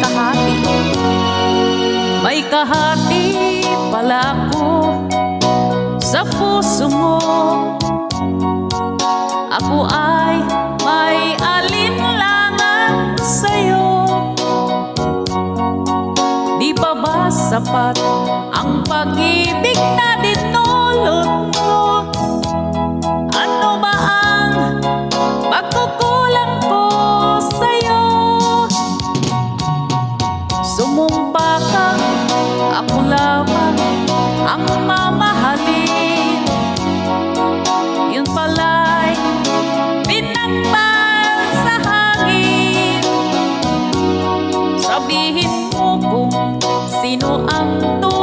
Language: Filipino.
kahati. May kahati pala ako sa puso mo. Ako ay may alinlangan sa'yo. Di ba ba sapat ang pag-ibig na dinulot mo? Ano ba ang pagkukulang ko sa'yo? Sumumpa ka, ako lamang ang mamahal